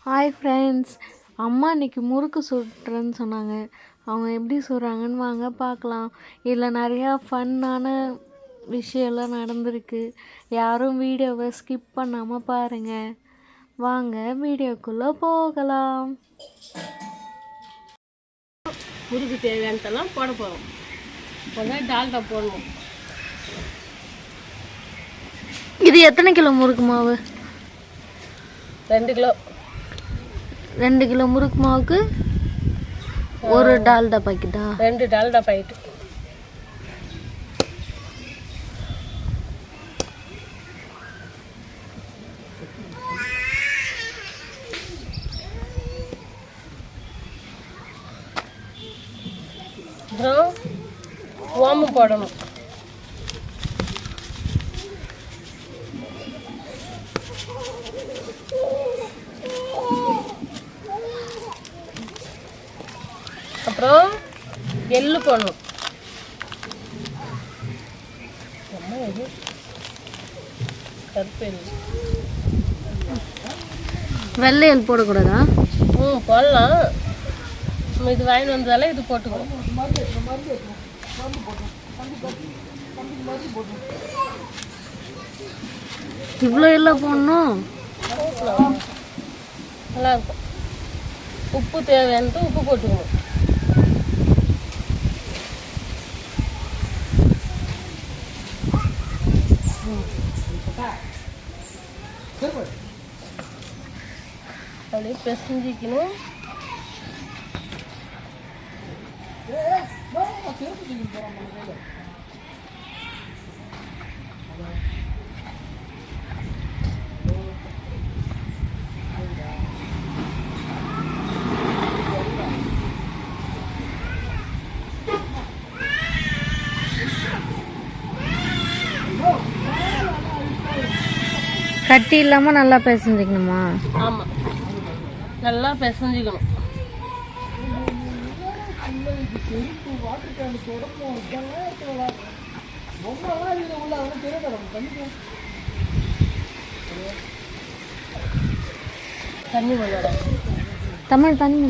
Hi friends, அம்மா இன்றைக்கி முறுக்கு சுடுறேன்னு சொன்னாங்க. அவங்க எப்படி சுடுறாங்கன்னு வாங்க பார்க்கலாம். இதில் நிறையா ஃபன்னான விஷயம்லாம் நடந்திருக்கு. யாரும் வீடியோவை ஸ்கிப் பண்ணாமல் பாருங்கள். வாங்க வீடியோக்குள்ளே போகலாம். முறுக்கு தேவையானதெல்லாம் போட போகிறோம். கொஞ்சம் டால்டா போடணும். இது எத்தனை கிலோ முறுக்கு மாவு? 2 கிலோ. 2 கிலோ முறுக்கு மாவுக்கு ஒரு டால்டா பாக்கெட்டா? 2 டால்டா பாக்கெட். அப்புறம் ஓமம் போடணும். அப்புறம் எள்ளு போடணும். கருப்பு எள்ளு. வெள்ளை எள் போடக்கூடாதா? போடலாம். நம்ம இது வாங்கி வந்ததால இது போட்டுக்கணும். இவ்வளோ எல்லாம் போடணும்? நல்லா இருக்கும். உப்பு தேவையானது உப்பு போட்டுக்கணும். அப்படியே பிசைஞ்சிக்கணும். கட்டி இல்லாமல் நல்லா பிசைஞ்சிக்கணுமா? ஆமாம், நல்லா பிசைஞ்சிக்கணும். தண்ணி பண்ணோட தமிழ் தண்ணி.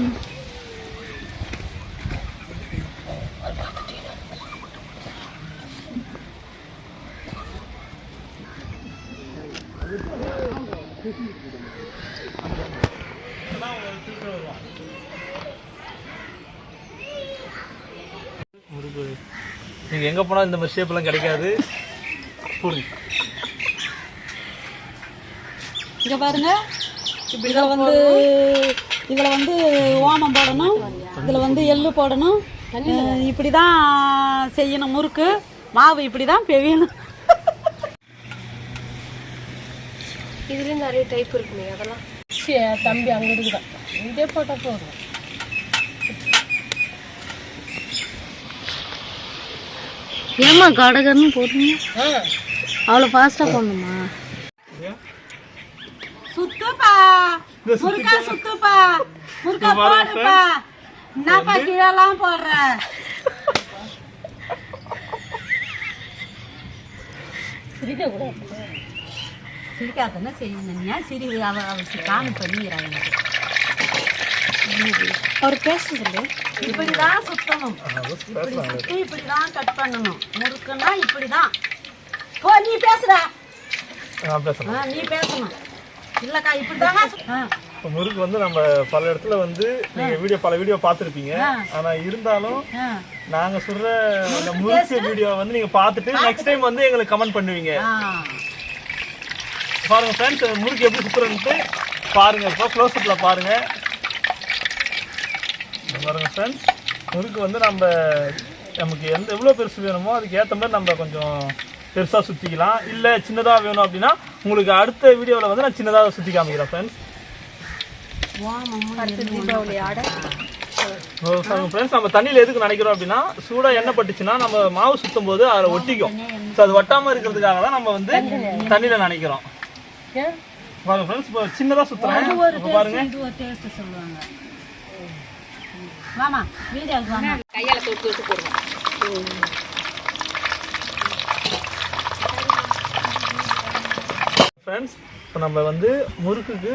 நீங்கள் எங்கே போனால் இந்த மாதிரி ஷேப்லாம் கிடைக்காது. போடுங்க. இங்கே பாருங்க, இதில் வந்து ஓமம் போடணும், இதில் வந்து எள்ளு போடணும். இப்படி தான் செய்யணும் முறுக்கு. மாவு இப்படி தான் பெவியணும். இதுலேயும் நிறைய டைப் இருக்குமே, அதெல்லாம் தம்பி அங்கே இருக்குதான். இதே போட்டால் போதும். ஏமா கடகன்னு போடுறீங்க? அவ்வளோ ஃபாஸ்ட்டாக போடணுமா? சுத்துப்பா முறுக்கா, சுத்துப்பா முறுக்கா போடுப்பா. என்னப்பா கீழெல்லாம் போடுற? சிரிக்காதானே செய்யணும். ஏன் சிரி அவருக்கு காணி பண்ணிக்கிறாங்க. அவர் பேச சொல்லு. இப்படிதான் சுத்தணும், இப்படி சுத்தி இப்படிதான் கட் பண்ணணும். முறுக்குன்னா இப்படிதான். போ, நீ பேசுற. நீ பேசணும். இல்லக்கா இப்படிதாங்க. முறுக்கு வந்து நம்ம பல இடத்துல வந்து நீங்க பல வீடியோ பார்த்துருப்பீங்க. ஆனா இருந்தாலும் நாங்க சொல்ற இந்த முறுக்கு வீடியோ வந்து நீங்க பார்த்துட்டு நெக்ஸ்ட் டைம் வந்து எங்களுக்கு கமெண்ட் பண்ணுவீங்க. பாருங்க ஃப்ரெண்ட்ஸ், முறுக்கு எப்படி சுத்துறதுன்ட்டு பாருங்க. இப்போ க்ளோஸ் அப்ல பாருங்க. பாருங்க ஃப்ரெண்ட்ஸ், முறுக்கு வந்து நமக்கு எவ்வளோ பெருசு வேணுமோ அதுக்கு ஏற்ற மாதிரி நம்ம கொஞ்சம் பெருசாக சுற்றிக்கலாம். இல்லை சின்னதாக வேணும் அப்படின்னா உங்களுக்கு அடுத்த வீடியோவில் வந்து நான் சின்னதாக சுற்றி காமிக்கிறேன் ஃப்ரெண்ட்ஸ். ஃப்ரெண்ட்ஸ், நம்ம தண்ணியில் எதுக்கு நினைக்கிறோம் அப்படின்னா, சூடாக எண்ணெய் பட்டுச்சுன்னா நம்ம மாவு சுற்றும் போது அதில் ஒட்டிக்கும். ஸோ அது ஒட்டாமல் இருக்கிறதுக்காக தான் நம்ம வந்து தண்ணியில் நினைக்கிறோம். பாருங்க ஃப்ரெண்ட்ஸ், இப்போ சின்னதாக சுற்றுறேன். இப்போ பாருங்க. வாமா வீடியோக்கு வாமா. கையால தொட்டு தொட்டு போடுவோம். ஃப்ரெண்ட்ஸ், இப்போ நம்ம வந்து முறுக்குக்கு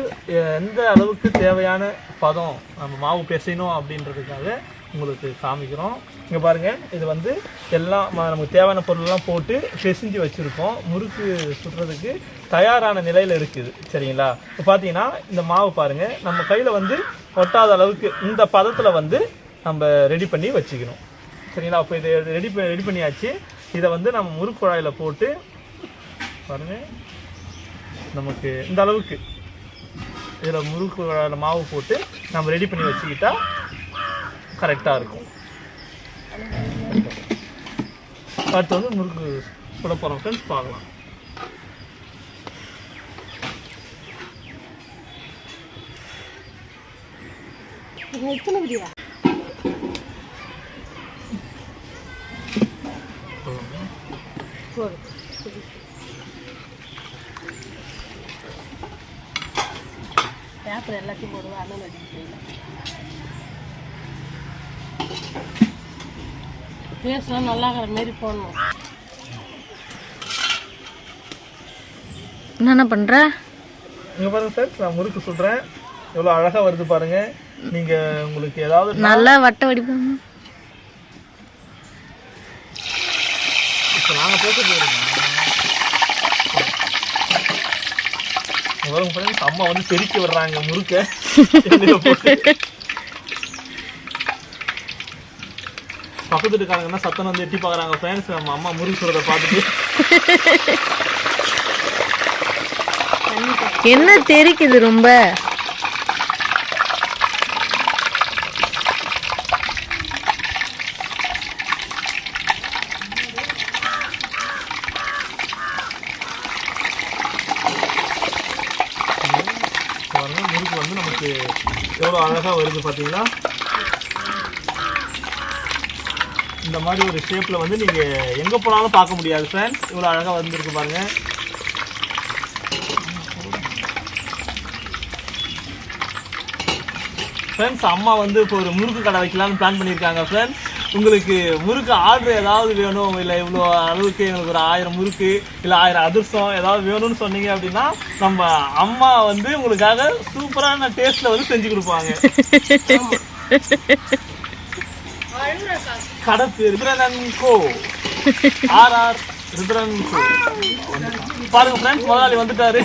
எந்த அளவுக்கு தேவையான பதம் நம்ம மாவு பிசையணும் அப்படின்றதுக்காக உங்களுக்கு காமிக்கிறோம். இங்கே பாருங்கள், இது வந்து எல்லாம் நமக்கு தேவையான பொருளெல்லாம் போட்டு பிசைஞ்சு வச்சுருக்கோம். முறுக்கு சுடுறதுக்கு தயாரான நிலையில் இருக்குது. சரிங்களா? இப்போ பார்த்தீங்கன்னா இந்த மாவு பாருங்கள், நம்ம கையில் வந்து ஒட்டாத அளவுக்கு இந்த பதத்தில் வந்து நம்ம ரெடி பண்ணி வச்சுக்கணும். சரிங்களா? அப்போ இதை ரெடி பண்ணியாச்சு. இதை வந்து நம்ம முறுக்கு குழாயில் போட்டு பாருங்கள், நமக்கு இந்த அளவுக்கு இதில் முறுக்கு குழாயில் மாவு போட்டு நம்ம ரெடி பண்ணி வச்சுக்கிட்டா கரெக்டாக இருக்கும். அடுத்து வந்து முறுக்கு சுட போகிறோம் ஃப்ரெண்ட்ஸ், பார்க்கலாம். பேப்பர் எல்லாத்தையும் போடுவோம். அண்ணன் அடிச்சு பேசலாம், நல்லா இருக்கிற மாரி போடணும். என்ன பண்ணுற? இங்கே பாருங்கள் சார், நான் முறுக்கு சுடுறேன். எவ்வளோ அழகாக வருது பாருங்கள். நீங்கள் உங்களுக்கு ஏதாவது நல்லா வட்ட வடிப்பாங்க. இப்போ நாங்கள் பேச போகிறோம். வரும் ஃப்ரெண்ட்ஸ், அம்மா வந்து பெருக்கி விடுறாங்க முறுக்க. பக்கத்து வீட்டுக்காரங்கன்னா சத்தம் வந்து எட்டி பார்க்குறாங்க ஃப்ரெண்ட்ஸ், நம்ம அம்மா முறுக்கு சுடுறதை பார்த்துட்டு. என்ன தெரிக்குது ரொம்ப? முறுக்கு வந்து நமக்கு எவ்வளோ அழகாக வருது பார்த்தீங்களா? இந்த மாதிரி ஒரு ஷேப்பில் வந்து நீங்கள் எங்கே போனாலும் பார்க்க முடியாது ஃப்ரெண்ட்ஸ். இவ்வளோ அழகாக வந்துருக்கு பாருங்கள். ஃப்ரெண்ட்ஸ், அம்மா வந்து இப்போ ஒரு முறுக்கு கடை வைக்கலாம்னு பிளான் பண்ணியிருக்காங்க ஃப்ரெண்ட்ஸ். உங்களுக்கு முறுக்கு ஆர்டர் ஏதாவது வேணும், இல்லை இவ்வளோ அளவுக்கு எங்களுக்கு ஒரு 1000 முறுக்கு இல்லை 1000 அதிர்ஷ்டம் ஏதாவது வேணும்னு சொன்னீங்க அப்படின்னா நம்ம அம்மா வந்து உங்களுக்காக சூப்பரான டேஸ்ட்டில் வந்து செஞ்சு கொடுப்பாங்க. கடை பேர் ருத்ரன்கோ, RR ருத்ரன்கோ. பாருங்க ஃப்ரெண்ட்ஸ், முதலாளி வந்துட்டாரு.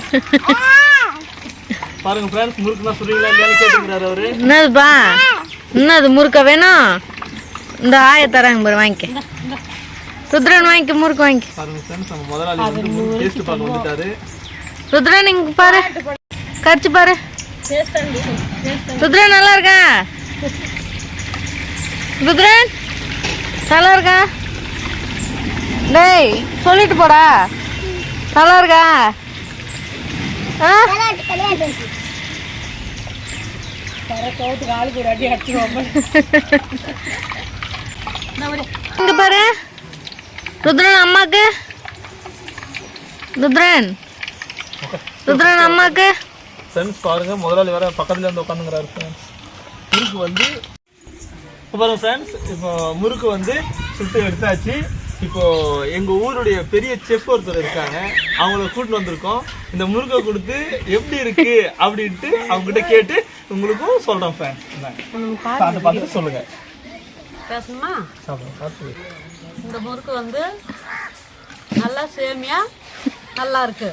பாருங்க ஃப்ரெண்ட்ஸ், முறுக்குலாம் சுடுறீங்களா இல்லையான்னு கேட்டுக்கிறாரு அவரு. என்னதுப்பா? என்னது முறுக்க வேணும்? இந்த தராங்க பாரு, வாங்கிக்க. ருத்ரன் வாங்கிக்க, முறுக்கு வாங்கிக்க. பாருங்க ஃப்ரெண்ட்ஸ், நம்ம முதலாளி வந்து முறுக்கு டேஸ்ட் பார்க்க வந்துட்டாரு. ருத்ரன் இங்க பாரு, கடிச்சு பாரு. ருத்ரன் நல்லா இருக்கா? ருத்ரன் நல்லா இருக்கா? டேய் சொல்லிட்டு போடா, நல்லா இருக்கா? இங்க பாரு ருத்ரன் அம்மாக்கு, ருத்ரன் அம்மாக்கு. ஃப்ரெண்ட்ஸ் பாருங்க, முதலாளி வர பக்கத்துல வந்து உட்காந்துங்கிறாரு ஃப்ரெண்ட்ஸ். முறுக்கு வந்து இப்போ பாருங்க ஃப்ரெண்ட்ஸ், இப்போ முறுக்கு வந்து சுட்டு எடுத்தாச்சு. இப்போ எங்க ஊருடைய பெரிய செஃப் ஒருத்தர் இருக்காங்க, அவங்கள கூட்டிட்டு வந்திருக்கோம். இந்த முறுக்கை கொடுத்து எப்படி இருக்கு அப்படின்ட்டு அவங்ககிட்ட கேட்டு உங்களுக்கும் சொல்றோம் ஃப்ரெண்ட்ஸ். அதை பார்த்துட்டு சொல்லுங்க. பேசணுமா? பார்த்து. இந்த முறுக்கு வந்து நல்லா சேமியா நல்லா இருக்கு.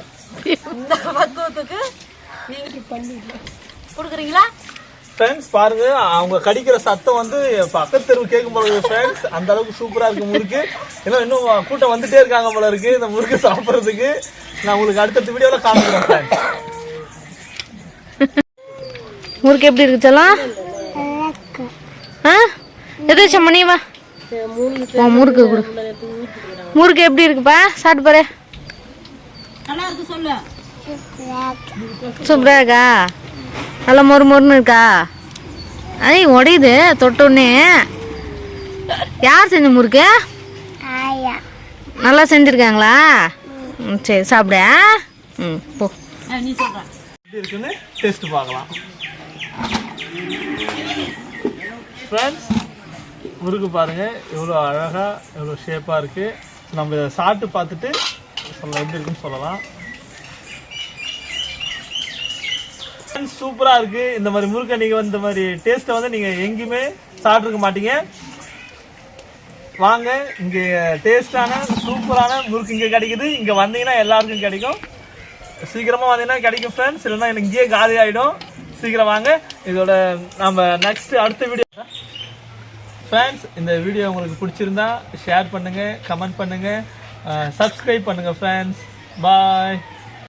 இந்த பக்குவத்துக்கு நீங்க பண்ணி கொடுக்குறீங்களா ஃப்ரெண்ட்ஸ்? பாருங்க, அவங்க கடிக்கிற சத்தம் வந்து பக்கத்து தெருவு கேட்கும் போல இருக்கு ஃப்ரெண்ட்ஸ். அந்த அளவுக்கு சூப்பரா இருக்கு முறுக்கு. இன்னும் கூட்டம் வந்துட்டே இருக்காங்க போல இருக்கு இந்த முறுக்கு சாப்பிட்றதுக்கு. நான் உங்களுக்கு அடுத்த வீடியோல காமிக்கிறேன் ஃப்ரெண்ட்ஸ். முறுக்கு எப்படி இருக்கு செல்லம்? எதாச்சும் மணி வா, முறுக்கு கொடு. முறுக்கு எப்படி இருக்குப்பா? சாப்பிட்டு பாரு. நல்லா இருக்கு சொல்லு. சூப்பரா இருக்கா? நல்லா மொறுன்னு இருக்கா? ஐ உடையுது தொட்டோடனே. யார் செஞ்ச முறுக்கு? நல்லா செஞ்சுருக்காங்களா? சரி சாப்பிட. போ. நீ சொல்ற எப்படி இருக்குன்னு டேஸ்ட் பார்க்கலாம் ஃப்ரெண்ட்ஸ். முறுக்கு பாருங்க எவ்வளோ அழகா எவ்வளோ ஷேப்பாக இருக்கு. நம்ம இதை சாப்பிட்டு பார்த்துட்டு சொல்ல எப்படி இருக்குன்னு சொல்லலாம். சூப்பரா இருக்கு. இந்த மாதிரி முறுக்கை நீங்க இந்த மாதிரி டேஸ்ட்டை வந்து நீங்க எங்கேயுமே சாப்பிட்டுருக்க மாட்டீங்க. வாங்க, இங்க டேஸ்டான சூப்பரான முறுக்கு இங்க கிடைக்குது. இங்க வந்தீங்கன்னா எல்லாருக்கும் கிடைக்கும். சீக்கிரமா வந்தீங்கன்னா கிடைக்கும் ஃப்ரெண்ட்ஸ், இல்லைன்னா எனக்கு இங்கேயே காலி ஆயிடும். சீக்கிரம் வாங்க. இதோட நம்ம நெக்ஸ்ட் அடுத்த வீடியோ ஃப்ரெண்ட்ஸ். இந்த வீடியோ உங்களுக்கு பிடிச்சிருந்தா ஷேர் பண்ணுங்க, கமெண்ட் பண்ணுங்க, சப்ஸ்கிரைப் பண்ணுங்க ஃப்ரெண்ட்ஸ். பாய்.